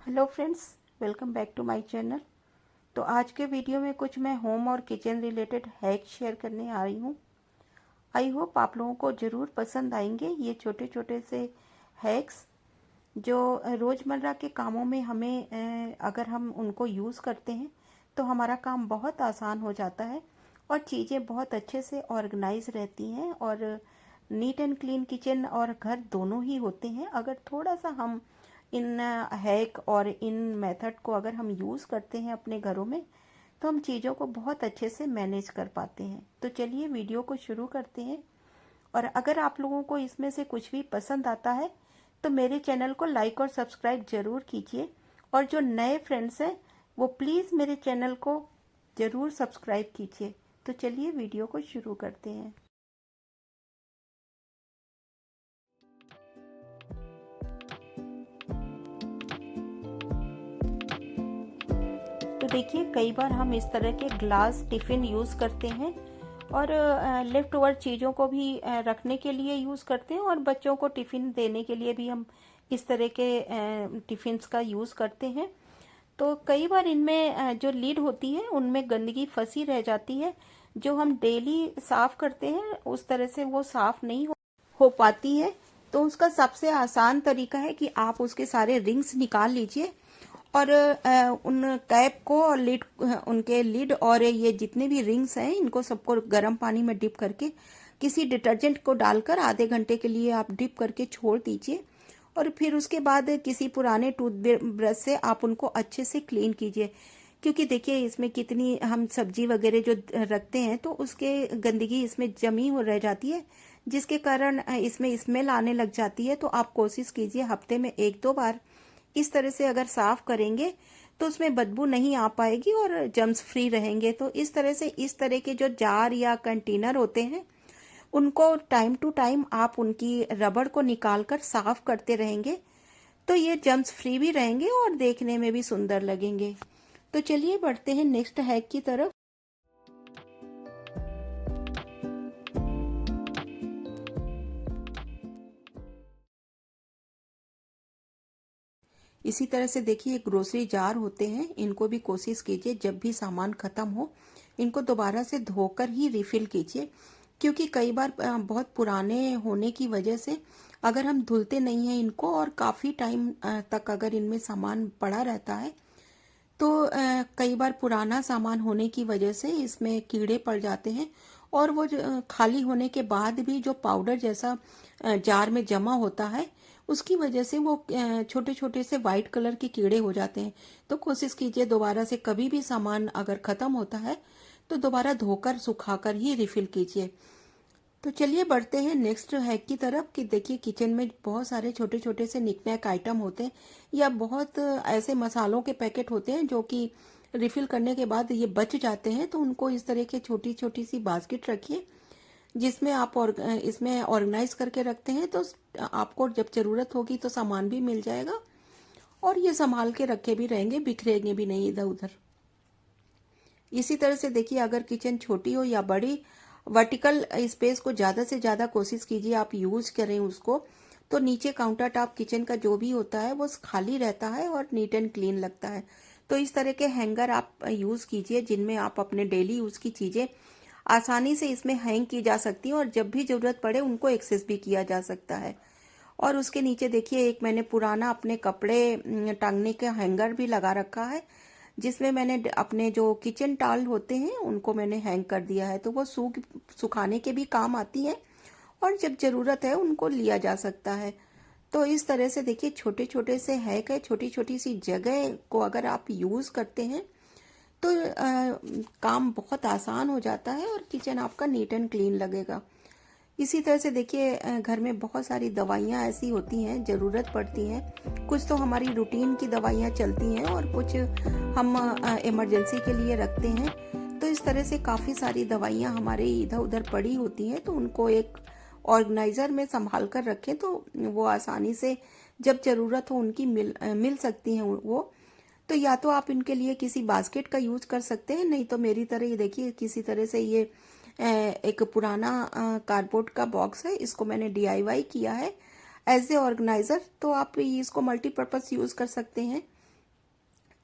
Hello friends, welcome back to my channel. तो आज के वीडियो में कुछ मैं होम और किचन रिलेटेड हैक शेयर करने आ रही हूँ। आई होप आप लोगों को ज़रूर पसंद आएंगे ये छोटे छोटे से हैक्स, जो रोज़मर्रा के कामों में हमें अगर हम उनको यूज़ करते हैं तो हमारा काम बहुत आसान हो जाता है और चीज़ें बहुत अच्छे से ऑर्गेनाइज रहती हैं और नीट एंड क्लीन किचन और घर दोनों ही होते हैं अगर थोड़ा सा हम इन हैक और इन मेथड को अगर हम यूज़ करते हैं अपने घरों में तो हम चीज़ों को बहुत अच्छे से मैनेज कर पाते हैं। तो चलिए वीडियो को शुरू करते हैं। और अगर आप लोगों को इसमें से कुछ भी पसंद आता है तो मेरे चैनल को लाइक और सब्सक्राइब ज़रूर कीजिए, और जो नए फ्रेंड्स हैं वो प्लीज़ मेरे चैनल को ज़रूर सब्सक्राइब कीजिए। तो चलिए वीडियो को शुरू करते हैं। तो देखिए, कई बार हम इस तरह के ग्लास टिफ़िन यूज़ करते हैं और लेफ़्ट ओवर चीज़ों को भी रखने के लिए यूज़ करते हैं, और बच्चों को टिफ़िन देने के लिए भी हम इस तरह के टिफ़िन्स का यूज़ करते हैं। तो कई बार इनमें जो लीड होती है उनमें गंदगी फंसी रह जाती है, जो हम डेली साफ़ करते हैं उस तरह से वो साफ़ नहीं हो पाती है। तो उसका सबसे आसान तरीका है कि आप उसके सारे रिंग्स निकाल लीजिए और उन कैप को और लिड, उनके लिड और ये जितने भी रिंग्स हैं इनको सबको गर्म पानी में डिप करके किसी डिटर्जेंट को डालकर आधे घंटे के लिए आप डिप करके छोड़ दीजिए, और फिर उसके बाद किसी पुराने टूथब्रश से आप उनको अच्छे से क्लीन कीजिए। क्योंकि देखिए, इसमें कितनी हम सब्जी वगैरह जो रखते हैं तो उसके गंदगी इसमें जमी हो रह जाती है, जिसके कारण इसमें स्मेल आने लग जाती है। तो आप कोशिश कीजिए हफ्ते में 1-2 बार इस तरह से अगर साफ करेंगे तो उसमें बदबू नहीं आ पाएगी और जर्म्स फ्री रहेंगे। तो इस तरह से इस तरह के जो जार या कंटेनर होते हैं उनको टाइम टू टाइम आप उनकी रबड़ को निकालकर साफ करते रहेंगे, तो ये जर्म्स फ्री भी रहेंगे और देखने में भी सुंदर लगेंगे। तो चलिए बढ़ते हैं नेक्स्ट हैक की तरफ। इसी तरह से देखिए, ग्रोसरी जार होते हैं, इनको भी कोशिश कीजिए जब भी सामान खत्म हो इनको दोबारा से धोकर ही रिफिल कीजिए। क्योंकि कई बार बहुत पुराने होने की वजह से अगर हम धुलते नहीं हैं इनको और काफ़ी टाइम तक अगर इनमें सामान पड़ा रहता है तो कई बार पुराना सामान होने की वजह से इसमें कीड़े पड़ जाते हैं, और वो खाली होने के बाद भी जो पाउडर जैसा जार में जमा होता है उसकी वजह से वो छोटे छोटे से वाइट कलर के कीड़े हो जाते हैं। तो कोशिश कीजिए दोबारा से कभी भी सामान अगर ख़त्म होता है तो दोबारा धोकर सुखाकर ही रिफिल कीजिए। तो चलिए बढ़ते हैं नेक्स्ट हैक की तरफ। कि देखिए, किचन में बहुत सारे छोटे छोटे से निकनैक आइटम होते हैं या बहुत ऐसे मसालों के पैकेट होते हैं जो कि रिफिल करने के बाद ये बच जाते हैं। तो उनको इस तरह के छोटी छोटी सी बास्केट रखिए जिसमें आप इसमें ऑर्गेनाइज करके रखते हैं, तो आपको जब ज़रूरत होगी तो सामान भी मिल जाएगा और ये संभाल के रखे भी रहेंगे, बिखरेंगे भी नहीं इधर उधर। इसी तरह से देखिए, अगर किचन छोटी हो या बड़ी, वर्टिकल स्पेस को ज़्यादा से ज़्यादा कोशिश कीजिए आप यूज़ करें उसको। तो नीचे काउंटर टॉप किचन का जो भी होता है वो खाली रहता है और नीट एंड क्लीन लगता है। तो इस तरह के हैंगर आप यूज़ कीजिए जिनमें आप अपने डेली यूज़ की चीज़ें आसानी से इसमें हैंग की जा सकती हैं और जब भी ज़रूरत पड़े उनको एक्सेस भी किया जा सकता है। और उसके नीचे देखिए, एक मैंने पुराना अपने कपड़े टांगने का हैंगर भी लगा रखा है, जिसमें मैंने अपने जो किचन टॉवल होते हैं उनको मैंने हैंग कर दिया है। तो वो सुखाने के भी काम आती है और जब ज़रूरत है उनको लिया जा सकता है। तो इस तरह से देखिए, छोटे छोटे से हैक है, छोटी छोटी सी जगह को अगर आप यूज़ करते हैं तो काम बहुत आसान हो जाता है और किचन आपका नीट एंड क्लीन लगेगा। इसी तरह से देखिए, घर में बहुत सारी दवाइयाँ ऐसी होती हैं, ज़रूरत पड़ती हैं। कुछ तो हमारी रूटीन की दवाइयाँ चलती हैं और कुछ हम इमरजेंसी के लिए रखते हैं। तो इस तरह से काफ़ी सारी दवाइयाँ हमारे इधर उधर पड़ी होती हैं, तो उनको एक ऑर्गेनाइज़र में संभाल कर रखें तो वो आसानी से जब ज़रूरत हो उनकी मिल सकती हैं वो। तो या तो आप इनके लिए किसी बास्केट का यूज कर सकते हैं, नहीं तो मेरी तरह ये देखिए, किसी तरह से ये एक पुराना कार्डबोर्ड का बॉक्स है, इसको मैंने डीआईवाई किया है एज ए ऑर्गेनाइजर। तो आप इसको मल्टीपर्पज़ यूज कर सकते हैं।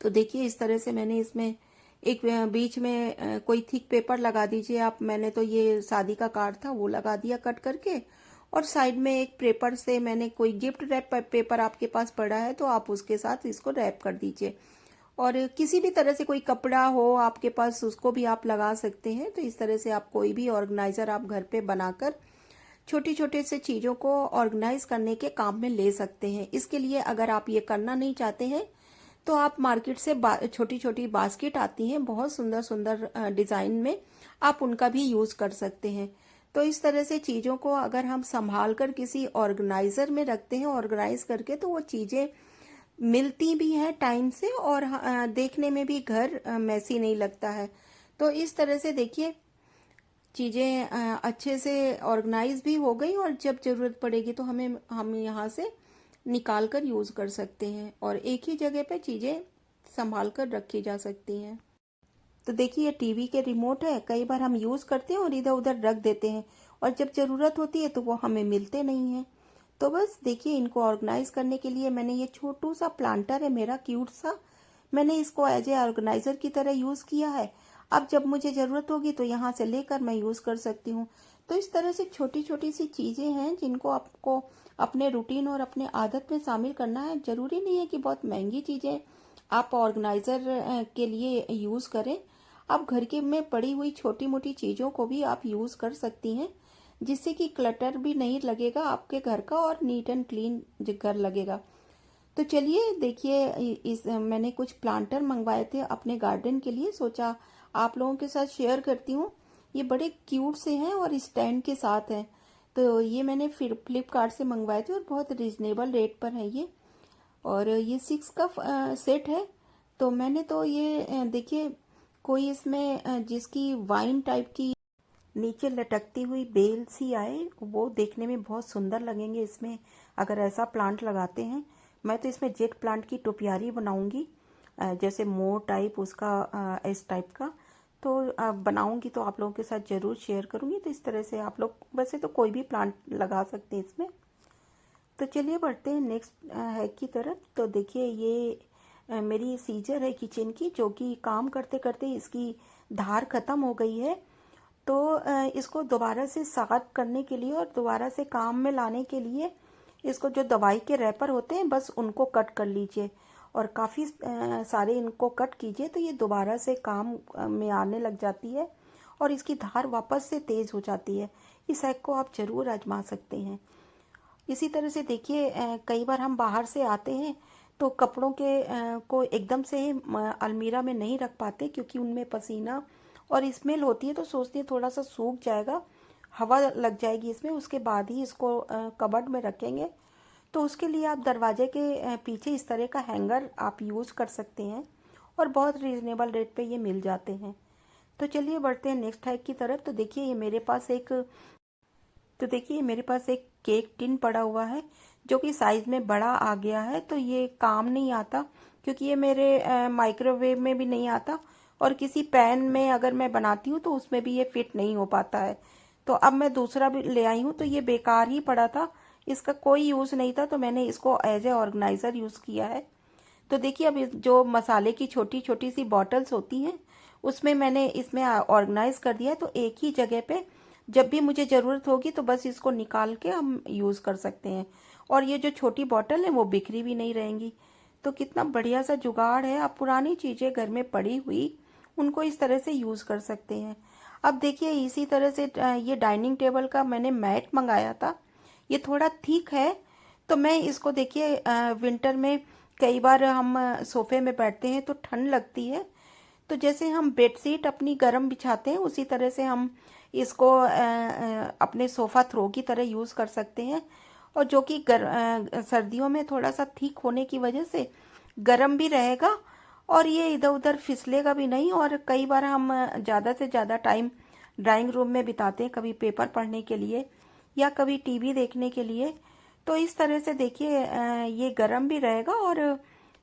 तो देखिए इस तरह से मैंने इसमें एक बीच में कोई थिक पेपर लगा दीजिए आप। मैंने तो ये शादी का कार्ड था वो लगा दिया कट करके, और साइड में एक पेपर से मैंने कोई गिफ्ट रैप पेपर आपके पास पड़ा है तो आप उसके साथ इसको रैप कर दीजिए। और किसी भी तरह से कोई कपड़ा हो आपके पास उसको भी आप लगा सकते हैं। तो इस तरह से आप कोई भी ऑर्गेनाइजर आप घर पे बनाकर छोटी छोटे से चीज़ों को ऑर्गेनाइज करने के काम में ले सकते हैं। इसके लिए अगर आप ये करना नहीं चाहते हैं तो आप मार्केट से छोटी छोटी बास्केट आती हैं बहुत सुंदर सुंदर डिज़ाइन में, आप उनका भी यूज़ कर सकते हैं। तो इस तरह से चीज़ों को अगर हम संभाल कर किसी ऑर्गेनाइजर में रखते हैं ऑर्गेनाइज करके, तो वो चीज़ें मिलती भी हैं टाइम से, और देखने में भी घर मैसी नहीं लगता है। तो इस तरह से देखिए चीज़ें अच्छे से ऑर्गेनाइज भी हो गई, और जब ज़रूरत पड़ेगी तो हम यहाँ से निकाल कर यूज़ कर सकते हैं, और एक ही जगह पे चीज़ें संभाल कर रखी जा सकती हैं। तो देखिए ये टीवी के रिमोट है, कई बार हम यूज़ करते हैं और इधर उधर रख देते हैं, और जब ज़रूरत होती है तो वो हमें मिलते नहीं हैं। तो बस देखिए इनको ऑर्गेनाइज करने के लिए मैंने ये छोटू सा प्लांटर है मेरा क्यूट सा, मैंने इसको एज ए ऑर्गेनाइजर की तरह यूज़ किया है। अब जब मुझे ज़रूरत होगी तो यहाँ से लेकर मैं यूज़ कर सकती हूँ। तो इस तरह से छोटी छोटी सी चीज़ें हैं जिनको आपको अपने रूटीन और अपने आदत में शामिल करना है। ज़रूरी नहीं है कि बहुत महंगी चीज़ें आप ऑर्गेनाइजर के लिए यूज़ करें। आप घर के में पड़ी हुई छोटी मोटी चीज़ों को भी आप यूज़ कर सकती हैं, जिससे कि क्लटर भी नहीं लगेगा आपके घर का, और नीट एंड क्लीन घर लगेगा। तो चलिए देखिए इस मैंने कुछ प्लांटर मंगवाए थे अपने गार्डन के लिए, सोचा आप लोगों के साथ शेयर करती हूँ। ये बड़े क्यूट से हैं और स्टैंड के साथ हैं। तो ये मैंने फिर फ्लिपकार्ट से मंगवाए थे और बहुत रिजनेबल रेट पर है ये, और ये 6 का सेट है। तो मैंने तो ये देखिए कोई इसमें जिसकी वाइन टाइप की नीचे लटकती हुई बेल सी आए, वो देखने में बहुत सुंदर लगेंगे इसमें अगर ऐसा प्लांट लगाते हैं। मैं तो इसमें जेट प्लांट की टोपियारी बनाऊंगी, जैसे मोर टाइप उसका इस टाइप का। तो बनाऊंगी तो आप लोगों के साथ ज़रूर शेयर करूंगी। तो इस तरह से आप लोग वैसे तो कोई भी प्लांट लगा सकते हैं इसमें। तो चलिए बढ़ते हैं नेक्स्ट हैक की तरफ। तो देखिए ये मेरी सीजर है किचन की, जो कि काम करते करते इसकी धार ख़त्म हो गई है। तो इसको दोबारा से साफ करने के लिए और दोबारा से काम में लाने के लिए इसको जो दवाई के रैपर होते हैं बस उनको कट कर लीजिए, और काफ़ी सारे इनको कट कीजिए, तो ये दोबारा से काम में आने लग जाती है और इसकी धार वापस से तेज़ हो जाती है। इस हैक को आप ज़रूर आजमा सकते हैं। इसी तरह से देखिए कई बार हम बाहर से आते हैं तो कपड़ों के को एकदम से अलमीरा में नहीं रख पाते, क्योंकि उनमें पसीना और स्मेल होती है। तो सोचते हैं थोड़ा सा सूख जाएगा, हवा लग जाएगी इसमें, उसके बाद ही इसको कबर्ड में रखेंगे। तो उसके लिए आप दरवाजे के पीछे इस तरह का हैंगर आप यूज़ कर सकते हैं, और बहुत रीज़नेबल रेट पे ये मिल जाते हैं। तो चलिए बढ़ते हैं नेक्स्ट हैक की तरफ। तो देखिए मेरे पास एक केक टिन पड़ा हुआ है जो कि साइज़ में बड़ा आ गया है। तो ये काम नहीं आता, क्योंकि ये मेरे माइक्रोवेव में भी नहीं आता, और किसी पैन में अगर मैं बनाती हूँ तो उसमें भी ये फिट नहीं हो पाता है। तो अब मैं दूसरा भी ले आई हूँ, तो ये बेकार ही पड़ा था, इसका कोई यूज़ नहीं था, तो मैंने इसको एज ए ऑर्गेनाइज़र यूज़ किया है। तो देखिए अब जो मसाले की छोटी छोटी सी बॉटल्स होती हैं उसमें मैंने इसमें ऑर्गेनाइज कर दिया है। तो एक ही जगह पे जब भी मुझे ज़रूरत होगी तो बस इसको निकाल के हम यूज़ कर सकते हैं, और ये जो छोटी बॉटल है वो बिखरी भी नहीं रहेंगी। तो कितना बढ़िया सा जुगाड़ है, आप पुरानी चीज़ें घर में पड़ी हुई उनको इस तरह से यूज़ कर सकते हैं। अब देखिए इसी तरह से ये डाइनिंग टेबल का मैंने मैट मंगाया था, ये थोड़ा थिक है। तो मैं इसको देखिए विंटर में कई बार हम सोफे में बैठते हैं तो ठंड लगती है, तो जैसे हम बेडशीट अपनी गर्म बिछाते हैं उसी तरह से हम इसको अपने सोफ़ा थ्रो की तरह यूज़ कर सकते हैं, और जो कि सर्दियों में थोड़ा सा ठीक होने की वजह से गर्म भी रहेगा, और ये इधर उधर फिसलेगा भी नहीं। और कई बार हम ज़्यादा से ज़्यादा टाइम ड्राइंग रूम में बिताते हैं, कभी पेपर पढ़ने के लिए या कभी टीवी देखने के लिए। तो इस तरह से देखिए ये गर्म भी रहेगा, और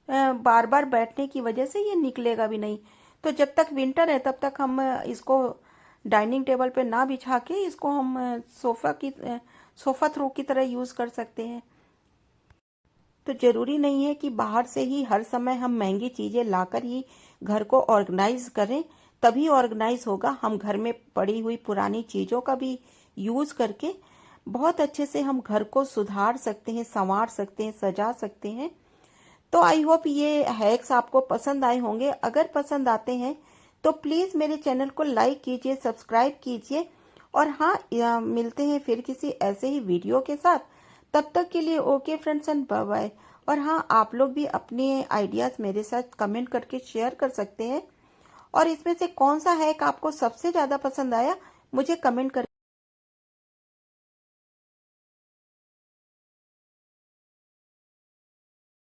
बार बार बैठने की वजह से ये निकलेगा भी नहीं। तो जब तक विंटर है तब तक हम इसको डाइनिंग टेबल पे ना बिछा के इसको हम सोफ़ा थ्रो की तरह यूज़ कर सकते हैं। तो जरूरी नहीं है कि बाहर से ही हर समय हम महंगी चीजें लाकर ही घर को ऑर्गेनाइज करें, तभी ऑर्गेनाइज होगा। हम घर में पड़ी हुई पुरानी चीजों का भी यूज करके बहुत अच्छे से हम घर को सुधार सकते हैं, संवार सकते हैं, सजा सकते हैं। तो आई होप ये हैक्स आपको पसंद आए होंगे। अगर पसंद आते हैं तो प्लीज मेरे चैनल को लाइक कीजिए, सब्सक्राइब कीजिए। और हाँ, मिलते हैं फिर किसी ऐसे ही वीडियो के साथ। तब तक के लिए okay friends and bye bye. और हाँ, आप लोग भी अपने आइडियाज मेरे साथ कमेंट करके शेयर कर सकते हैं। और इसमें से कौन सा हैक आपको सबसे ज्यादा पसंद आया, मुझे कमेंट कर